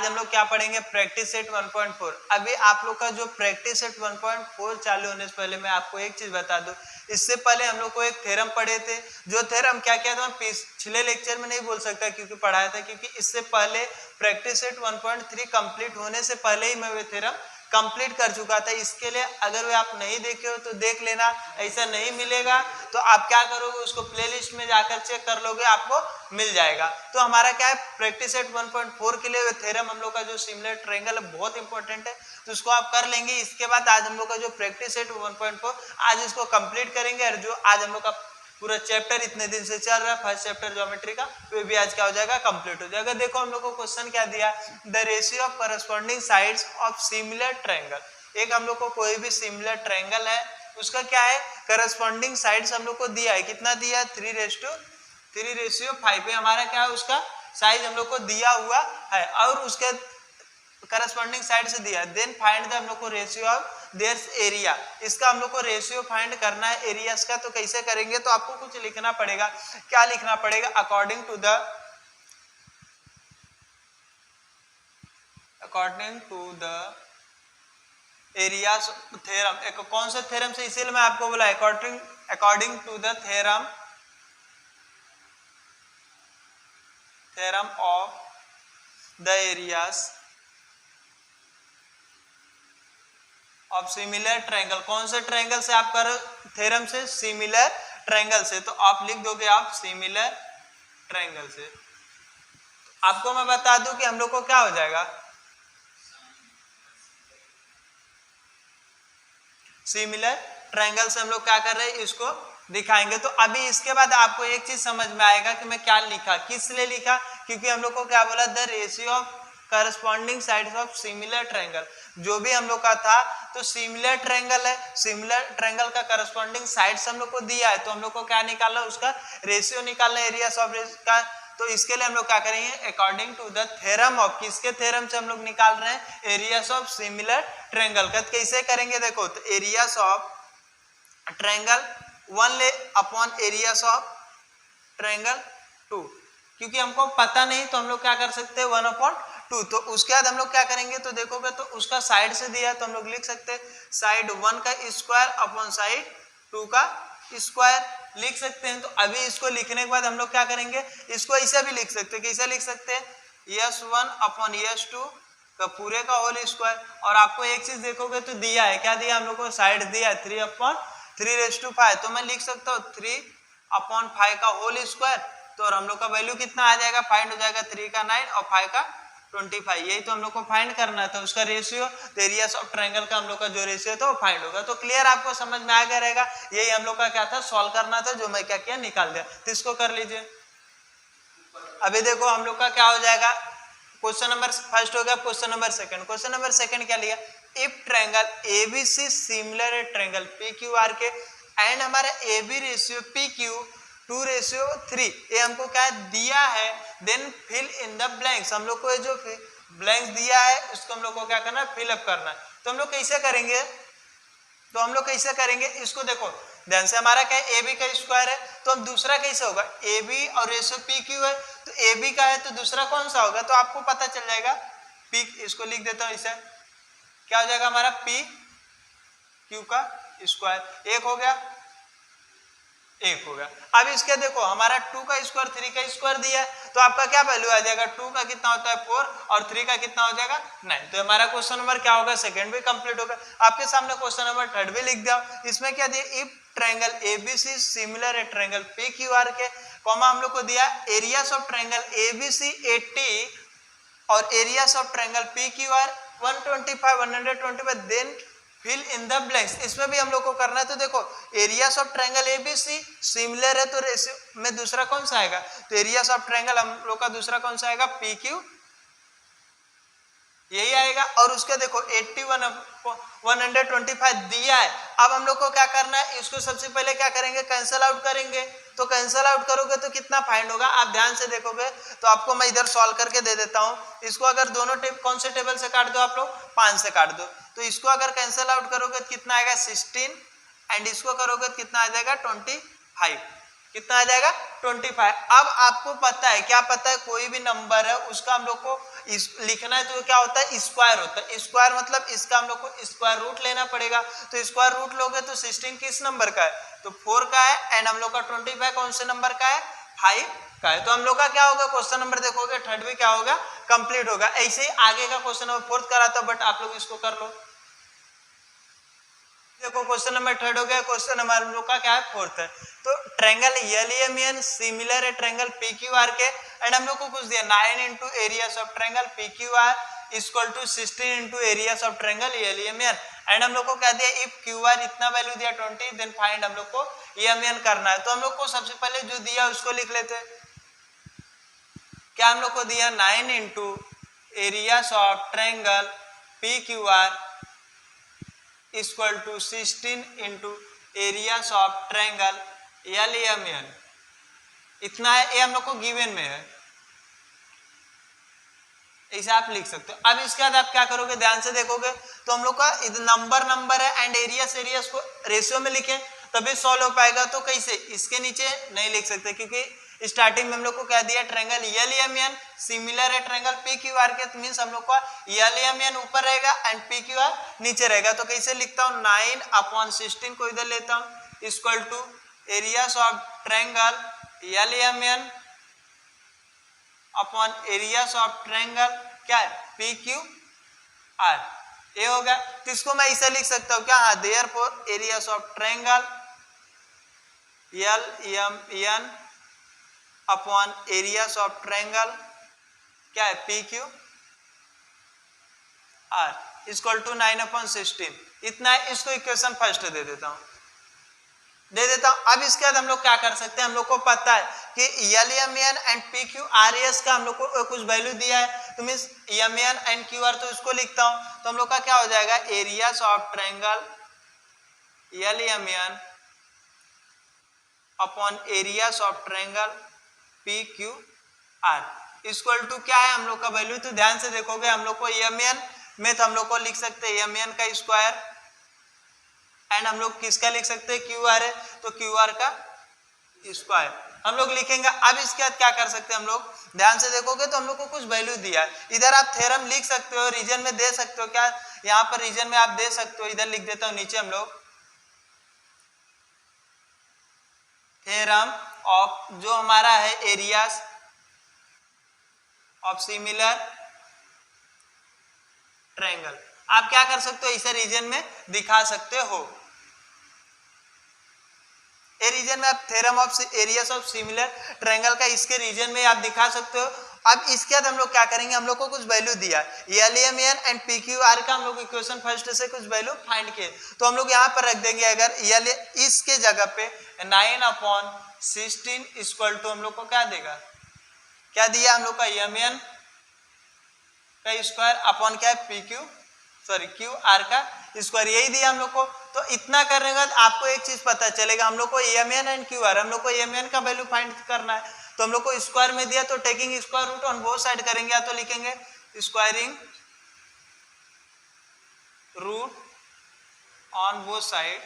आज हम लोग क्या पढ़ेंगे, प्रैक्टिस सेट 1.4। अभी आप लोग का जो प्रैक्टिस सेट 1.4 चालू होने से पहले मैं आपको एक चीज बता दूं, इससे पहले हम लोग को एक थ्योरम पढ़े थे। जो थ्योरम क्या था मैं पिछले लेक्चर में नहीं बोल सकता क्योंकि पढ़ाया था, क्योंकि इससे पहले प्रैक्टिस सेट 1.3 कंप्लीट होने से पहले ही मैं वो थ्योरम कंप्लीट कर चुका था। इसके लिए अगर वे आप नहीं देखे हो तो देख लेना, ऐसा नहीं मिलेगा तो आप क्या करोगे, उसको प्लेलिस्ट में जाकर चेक कर लोगे, आपको मिल जाएगा। तो हमारा क्या है, प्रैक्टिस सेट 1.4 के लिए थ्योरम हम लोग का जो सिमिलर ट्रायंगल है बहुत इंपॉर्टेंट है, तो उसको आप कर लेंगे। इसके बाद आज हम लोग का जो प्रैक्टिस सेट 1.4 आज इसको कंप्लीट करेंगे, और जो आज हम लोग का पूरा चैप्टर इतने दिन से चल रहा है फर्स्ट चैप्टर ज्योमेट्री का, वो भी आज क्या हो जाएगा, कंप्लीट हो जाएगा। देखो हम लोग को क्वेश्चन क्या दिया, the ratio of corresponding sides of similar triangle. एक हम लोग को कोई भी सिमिलर ट्रायंगल है उसका क्या है, करस्पॉन्डिंग साइड्स हम लोग को दिया है, कितना दिया है, 3:5 पे हमारा क्या है, उसका साइज हम लोग को दिया हुआ है और उसके करस्पॉन्डिंग साइड से दिया। देन फाइंड द हम लोग को रेशियो ऑफ देयर एरिया, इसका हम लोग को रेशियो फाइंड करना है एरियाज का। तो कैसे करेंगे, तो आपको कुछ लिखना पड़ेगा। क्या लिखना पड़ेगा, according to the areas theorem. एक कौन सा थ्योरम से, इसीलिए मैं आपको बोला according to the theorem of the areas of similar triangle. कौन से ट्रायंगल से आप करो, थ्योरम से, सिमिलर ट्रायंगल से। तो आप लिख दोगे आप सिमिलर ट्रायंगल से। आपको मैं बता दूं कि हम लोग को क्या हो जाएगा, सिमिलर ट्रायंगल से हम लोग क्या कर रहे हैं, इसको दिखाएंगे। तो अभी इसके बाद आपको एक चीज समझ में आएगा कि मैं क्या लिखा, किस लिए लिखा, क्योंकि हम लोग को क्या बोला, the ratio of corresponding sides of similar triangle. जो भी हम लोग का था तो सिमिलर ट्रायंगल है, सिमिलर ट्रायंगल का करस्पॉन्डिंग साइड्स हम लोग को दिया है, तो हम लोग को क्या निकालना, उसका रेशियो निकालना, एरिया ऑफ का। तो इसके लिए हम लोग क्या करेंगे, according to the theorem of, किसके थ्योरम से हम लोग निकाल रहे हैं, एरियाज ऑफ सिमिलर ट्रायंगल। कैसे करेंगे, देखो, तो एरियाज ऑफ ट्रायंगल 1 ले अपॉन एरियाज ऑफ ट्रायंगल 2, क्योंकि हमको पता नहीं तो हम लोग क्या कर सकते हैं, 1/2। तो उसके बाद हम लोग क्या करेंगे, तो देखोगे तो उसका साइड से दिया तो हम लोग लिख सकते हैं साइड 1 का स्क्वायर अपॉन साइड 2 का स्क्वायर लिख सकते हैं। तो अभी इसको लिखने के बाद हम लोग क्या करेंगे, इसको ऐसा भी लिख सकते हैं, कैसे लिख सकते हैं, S1 अपॉन S2 का पूरे का होल स्क्वायर। और आपको एक चीज देखोगे तो दिया है, क्या दिया हम लोग को, साइड दिया 3/3/5। तो मैं लिख सकता हूँ 3/5 का होल स्क्वायर। तो और हम लोग का वैल्यू कितना आ जाएगा, फाइंड हो जाएगा 3 का 9 और 5 का 25। यही तो हम लोग को फाइंड करना था, उसका रेशियो, एरियाज ऑफ ट्रायंगल का हम लोग का जो रेशियो था वो फाइंड होगा। तो क्लियर आपको समझ में आ गया रहेगा, यही हम लोग का क्या था, सॉल्व करना था, जो मैं क्या किया, निकाल दिया। तो इसको कर लीजिए। अभी देखो हम लोग का क्या हो जाएगा, क्वेश्चन नंबर फर्स्ट हो गया, question number second. Question number second क्या लिया, इफ ट्रायंगल एबीसी सिमिलर है ट्रायंगल पीक्यूआर के एंड हमारा एबी रेशियो पीक्यू 2:3, ये हमको क्या दिया है, then fill in the blanks. हम लोग को जो ब्लैंक्स दिया है उसको हम लोग को क्या करना है, फिल अप करना है। तो हम लोग कैसे करेंगे, इसको देखो ध्यान से, हमारा क्या है, ए बी का स्क्वायर है, तो हम दूसरा कैसे होगा, ए बी और रेशियो पी क्यू है, तो ए बी का है तो दूसरा कौन सा होगा, तो आपको पता चल जाएगा पी, इसको लिख देता हूँ इसे, क्या हो जाएगा हमारा पी क्यू का स्क्वायर, एक हो गया। अब इसके देखो हमारा 2 का स्क्वायर 3 का स्क्वायर दिया है, तो आपका क्या वैल्यू आ जाएगा, 2 का कितना होता है 4 और 3 का कितना हो जाएगा 9। तो हमारा क्वेश्चन नंबर क्या होगा, सेकंड भी कंप्लीट होगा। आपके सामने क्वेश्चन नंबर थर्ड भी लिख दिया, इसमें क्या दिया, इफ ट्रायंगल एबीसी सिमिलर है ट्रायंगल पीक्यूआर के, कॉमा हम लोग को दिया एरियाज ऑफ ट्रायंगल एबीसी 80 और areas of triangle PQR 125 then fill in the blanks. इसमें भी हम लोग को करना है। तो देखो areas of triangle ABC similar है, तो रेशियो में दूसरा कौन सा आएगा, तो एरियाज ऑफ ट्रायंगल हम लोग का दूसरा कौन सा आएगा, पी क्यू, यही आएगा। और उसके देखो 125 दिया है। अब हम लोग को क्या करना है, इसको सबसे पहले क्या करेंगे, कैंसिल आउट करेंगे। तो कैंसिल आउट करोगे तो कितना फाइंड होगा, आप ध्यान से देखोगे तो आपको मैं इधर सॉल्व करके दे देता हूं। इसको अगर दोनों कौन से टेबल से काट दो आप लोग, 5 से काट दो, तो इसको अगर कैंसिल आउट करोगे तो कितना आएगा 16 एंड इसको करोगे तो कितना आ जाएगा 25। कितना आ जाएगा 25। अब आपको पता है, क्या पता है, कोई भी नंबर है उसका हम लोग को लिखना है तो क्या होता है, स्क्वायर होता है। स्क्वायर मतलब इसका हम लोग को स्क्वायर रूट लेना पड़ेगा। तो स्क्वायर रूट लोगे तो 16 किस नंबर का है, तो 4 का है। एंड हम लोग का 25 कौन से नंबर का है, 5 का है। तो हम लोग का क्या होगा, क्वेश्चन नंबर देखोगे थर्ड भी क्या होगा, कंप्लीट होगा। ऐसे ही आगे का क्वेश्चन नंबर फोर्थ कराता, बट आप लोग इसको कर लो। देखो क्वेश्चन नंबर थर्ड हो गया, क्वेश्चन नंबर हम लोग का क्या है, फोर्थ है। तो ट्रायंगल एलईएमएन सिमिलर है ट्रायंगल पीक्यूआर के। एंड हम लोग को कुछ दिया 9 into areas of triangle PQR equal to 16 into areas of triangle LEMN. And हम लोग को क्या दिया, इफ क्यूआर इतना वैल्यू दिया 20, देन फाइंड हम लोग को ईएमएन करना है। तो हम लोग को सबसे पहले जो दिया उसको लिख लेते हैं। क्या हम लोग को दिया 9 into areas of triangle PQR equal to 16 into areas of triangle LEMN. इतना है, ये हम लोग को गिवन में है, ऐसे आप लिख सकते हो। अब इसके बाद आप क्या करोगे, ध्यान से देखोगे तो हम लोग का नंबर है एंड एरियाज को रेशियो में लिखें तभी सॉल्व हो पाएगा। तो कैसे, इसके नीचे नहीं लिख सकते क्योंकि स्टार्टिंग में हम लोग को क्या दिया, ट्रायंगल एलईएमएन सिमिलर है ट्रायंगल पीक्यूआर के। मींस हम लोग का एलईएमएन ऊपर रहेगा एंड पीक्यूआर नीचे रहेगा। तो कैसे लिखता हूं, 9/16 को इधर लेता हूं equal to areas of triangle LEMN upon areas of triangle क्या है, पी क्यू आर। ये होगा, तो इसको मैं ऐसे लिख सकता हूं क्या, हाँ, therefore areas of triangle LEMN upon areas of triangle क्या है, P Q R equal to 9/16। इतना है, इसको इक्वेशन फर्स्ट दे देता हूं। अब इसके बाद हम लोग क्या कर सकते हैं, हम लोग को पता है कि एलईएमएन एंड पीक्यूआरएस का हम लोग को कुछ वैल्यू दिया है। तो मींस एमएन एंड क्यूआर, तो इसको लिखता हूं। तो हम लोग का क्या हो जाएगा, areas of triangle LEMN upon areas of triangle PQR equal to क्या है हम लोग का वैल्यू। तो ध्यान से देखोगे हम लोग को एमएन में तो हम लोग को लिख सकते हैं एमएन का स्क्वायर एंड हम लोग किसका लिख सकते हैं, क्यू आर है तो क्यू आर का स्क्वायर हम लोग लिखेंगे। अब इसके बाद क्या कर सकते हैं हम लोग, ध्यान से देखोगे तो हम लोग को कुछ वैल्यू दिया है। इधर आप थ्योरम लिख सकते हो, रीजन में दे सकते हो, क्या यहाँ पर रीजन में आप दे सकते हो, इधर लिख देता हूं नीचे हम लोग थ्योरम ऑफ जो हमारा है एरियाज ऑफ सिमिलर ट्रायंगल। आप क्या कर सकते हो, इसे रीजन में दिखा सकते हो। ए रीजन में आप theorem of areas of similar triangle का इसके रीजन में आप दिखा सकते हो। अब इसके बाद हम लोग क्या करेंगे, हम लोग को कुछ वैल्यू दिया एलईएमएन एंड पीक्यूआर का हम लोग इक्वेशन फर्स्ट से कुछ वैल्यू फाइंड किए। तो हम लोग यहाँ पर रख देंगे, अगर इसके जगह पे 9/16 इक्वल टू हम लोग को क्या देगा, क्या दिया हम लोग का एमएन का स्क्वायर अपॉन क्या है क्यू आर का स्क्वायर, यही दिया हम लोग को। तो इतना करने के बाद आपको एक चीज पता चलेगा, हम लोग को एमएन एंड क्यू आर, हम लोग को एमएन का वैल्यू फाइंड करना है। तो हम लोग को स्क्वायर में दिया तो taking square root on both side करेंगे, या तो लिखेंगे squaring root on both side.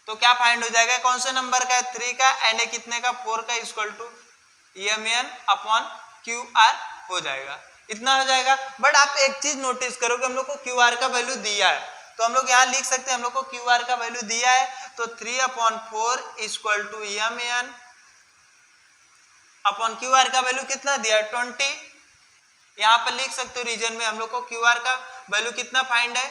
तो क्या फाइंड हो जाएगा, कौन से नंबर का है, 3 का एंड कितने का, 4 का equal to MN upon Q R हो जाएगा। इतना हो जाएगा। बट आप एक चीज नोटिस करो कि हम लोग को क्यू आर का वैल्यू दिया है, तो हम लोग यहाँ लिख सकते हैं हम लोग को क्यू आर का वैल्यू दिया है। तो 3/4 equal to MN upon Q R का वैल्यू कितना दिया है, 20। यहाँ पर लिख सकते हो रीजन में हम लोग को क्यू आर का वैल्यू कितना फाइंड है,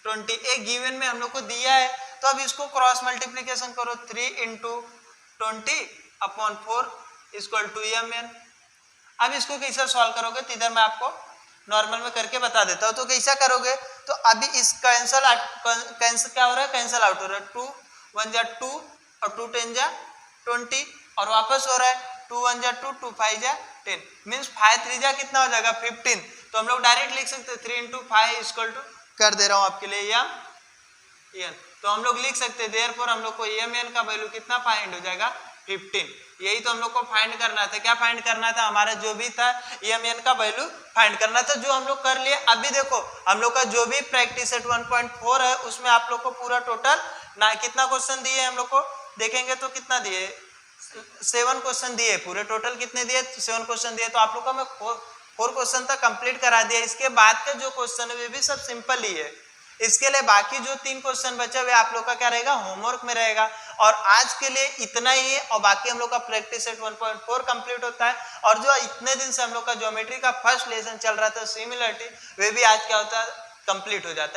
20। एक गिवन में हम लोग को दिया है। तो अब इसको क्रॉस मल्टीप्लीकेशन करो, 3 × 20/4 इक्वल टू एमएन। अब इसको कैसे सॉल्व करोगे, तो इधर मैं आपको नॉर्मल में करके बता देता हूं। तो कैसा करोगे, तो अभी इस कैंसल क्या हो रहा है, कैंसल आउट हो रहा है। 2 1 जा 2 और 2 10 जा 20 और वापस हो रहा है 2 1 जा 2 2 5 जा 10 मीन्स 5 3 जा कितना हो जाएगा 15। तो हम लोग डायरेक्ट लिख सकते हैं 3 × 5 इक्वल टू, कर दे रहा हूं आपके लिए एन। तो हम लोग लिख सकते हैं देयरफॉर हम लोग को एमएन का वैल्यू कितना फाइंड हो जाएगा, 15। यही तो हम लोग को फाइंड करना था। क्या फाइंड करना था, हमारा जो भी था एमएन का वैल्यू फाइंड करना था, जो हम लोग कर लिए। अभी देखो हम लोग का जो भी प्रैक्टिस सेट 1.4 है उसमें आप लोग को पूरा टोटल ना कितना क्वेश्चन दिए हम लोग को देखेंगे तो कितना दिए 7 क्वेश्चन दिए, पूरे टोटल कितने दिए 7 क्वेश्चन दिए। तो आप लोग को मैं 4 क्वेश्चन तक कंप्लीट करा दिया। इसके बाद के जो क्वेश्चन है वे भी सब सिंपल ही है। इसके लिए बाकी जो 3 क्वेश्चन बचे हुए आप लोग का क्या रहेगा होमवर्क में रहेगा। और आज के लिए इतना ही है और बाकी हम लोग का प्रैक्टिस सेट 1.4 कंप्लीट होता है। और जो इतने दिन से हम लोग का ज्योमेट्री का फर्स्ट लेसन चल रहा था सिमिलरिटी, वे भी आज क्या होता है कंप्लीट हो जाता है।